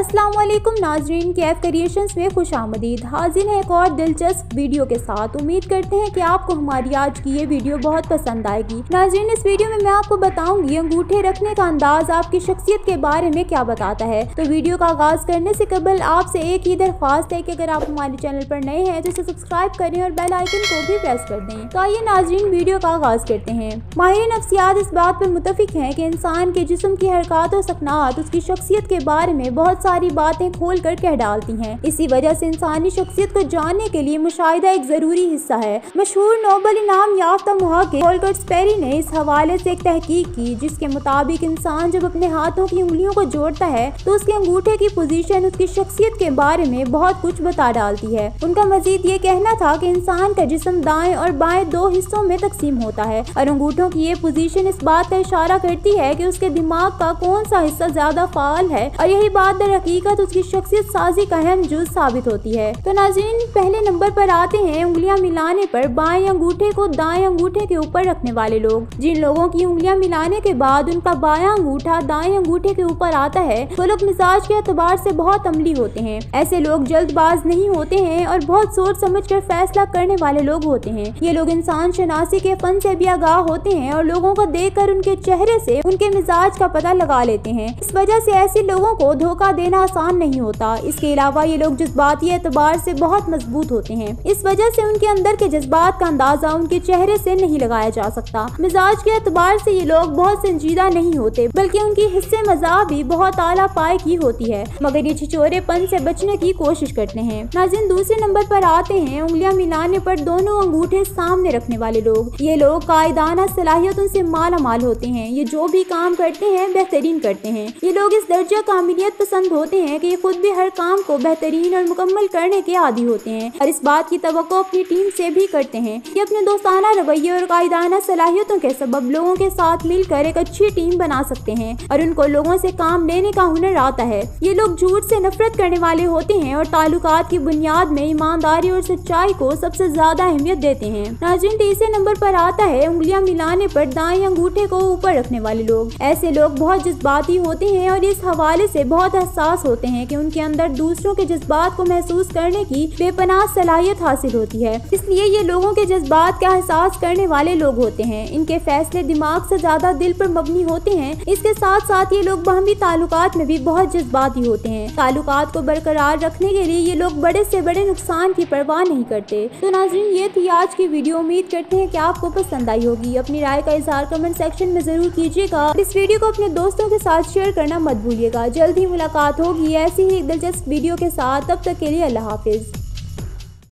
अस्सलाम वालेकुम नाजरीन, KF क्रिएशंस में खुश आमदीद। हाजिर है एक और दिलचस्प वीडियो के साथ। उम्मीद करते हैं कि आपको हमारी आज की ये वीडियो बहुत पसंद आएगी। नाजरीन, इस वीडियो में मैं आपको बताऊंगी अंगूठे रखने का अंदाज आपकी शख्सियत के बारे में क्या बताता है। तो वीडियो का आगाज करने से कबल आपसे एक ही दरख्वास्त है कि अगर आप हमारे चैनल पर नए हैं तो इसे सब्सक्राइब करें और बेल आइकन को भी प्रेस कर दें। तो आइए नाजरीन वीडियो का आगाज करते हैं। माहिर नफ्सियात इस बात पर मुत्तफिक हैं कि इंसान के जिस्म की हरकत और सकनात उसकी शख्सियत के बारे में बहुत सारी बातें खोल कर कह डालती हैं। इसी वजह से इंसानी शख्सियत को जानने के लिए मुशाहिदा एक जरूरी हिस्सा है। मशहूर नोबेल इनाम याफ्ता मुहक्किक होल्कर स्पेरी ने इस हवाले से एक तहकीक की, जिसके मुताबिक इंसान जब अपने हाथों की उंगलियों को जोड़ता है तो उसके अंगूठे की पोजीशन उसकी शख्सियत के बारे में बहुत कुछ बता डालती है। उनका मजीद ये कहना था कि इंसान का जिस्म दाएं और बाएं दो हिस्सों में तकसीम होता है और अंगूठों की ये पोजीशन इस बात का इशारा करती है कि उसके दिमाग का कौन सा हिस्सा ज्यादा फाल है और यही बात दर हकीकत उसकी शख्सियत साजी का अहम जुज साबित होती है। तो नाज़रीन, पहले नंबर पर आते हैं उंगलियां मिलाने पर बाएं अंगूठे को दाएं अंगूठे के ऊपर रखने वाले लोग। जिन लोगों की उंगलियां मिलाने के बाद उनका बायां अंगूठा दाएं अंगूठे के ऊपर आता है वो लोग मिजाज के एतबार से बहुत अमली होते हैं। ऐसे लोग जल्दबाज नहीं होते हैं और बहुत सोच समझ कर फैसला करने वाले लोग होते हैं। ये लोग इंसान शनासी के फन से भी आगाह होते हैं और लोगों को देखकर उनके चेहरे से उनके मिजाज का पता लगा लेते हैं। इस वजह से ऐसे लोगों को धोखा देना आसान नहीं होता। इसके अलावा ये लोग जज्बाती एतबार से बहुत मजबूत होते हैं। इस वजह से उनके अंदर के जज्बात का अंदाजा उनके चेहरे से नहीं लगाया जा सकता। मिजाज के एतबार से ये लोग बहुत संजीदा नहीं होते, बल्कि उनकी हिस्से मज़ा भी बहुत आला पाए की होती है, मगर ये छिछोरेपन से बचने की कोशिश करते हैं। नाज़रीन, दूसरे नंबर पर आते हैं उंगलियां मिलाने पर दोनों अंगूठे सामने रखने वाले लोग। ये लोग कायदाना सलाहियतों से माला माल होते हैं। ये जो भी काम करते हैं बेहतरीन करते हैं। ये लोग इस दर्जा कामिलियत पसंद होते हैं कि ये खुद भी हर काम को बेहतरीन और मुकम्मल करने के आदी होते हैं और इस बात की तवक्को अपनी टीम से भी करते हैं। ये अपने दोस्ताना रवैये और कायदाना सलाहियतों के सबब लोगों के साथ मिलकर एक अच्छी टीम बना सकते हैं और उनको लोगों से काम लेने का हुनर आता है। ये लोग झूठ से नफरत करने वाले होते हैं और ताल्लुकात की बुनियाद में ईमानदारी और सच्चाई को सबसे ज्यादा अहमियत देते हैं। नाज़रीन, तीसरे नंबर पर आता है उंगलियां मिलाने पर दाएं अंगूठे को ऊपर रखने वाले लोग। ऐसे लोग बहुत जज्बाती होते हैं और इस हवाले से बहुत हसास होते हैं कि उनके अंदर दूसरों के जज्बात को महसूस करने की बेपनाह सलाहियत हासिल होती है। इसलिए ये लोगों के जज्बात का एहसास करने वाले लोग होते हैं। इनके फैसले दिमाग से ज्यादा दिल पर मबनी होते हैं। इसके साथ साथ ये लोग बाहमी ताल्लुकात में भी बहुत जज्बाती होते हैं। ताल्लुकात को बरकरार रखने के लिए ये लोग बड़े से बड़े नुकसान की परवाह नहीं करते। तो नाज़रीन, ये थी आज की वीडियो। उम्मीद करते हैं कि आपको पसंद आई होगी। अपनी राय का इजहार कमेंट सेक्शन में जरूर कीजिएगा। इस वीडियो को अपने दोस्तों के साथ शेयर करना मत भूलिएगा। जल्द ही मुलाकात होगी ऐसी ही एक दिलचस्प वीडियो के साथ। तब तक के लिए अल्लाह हाफिज।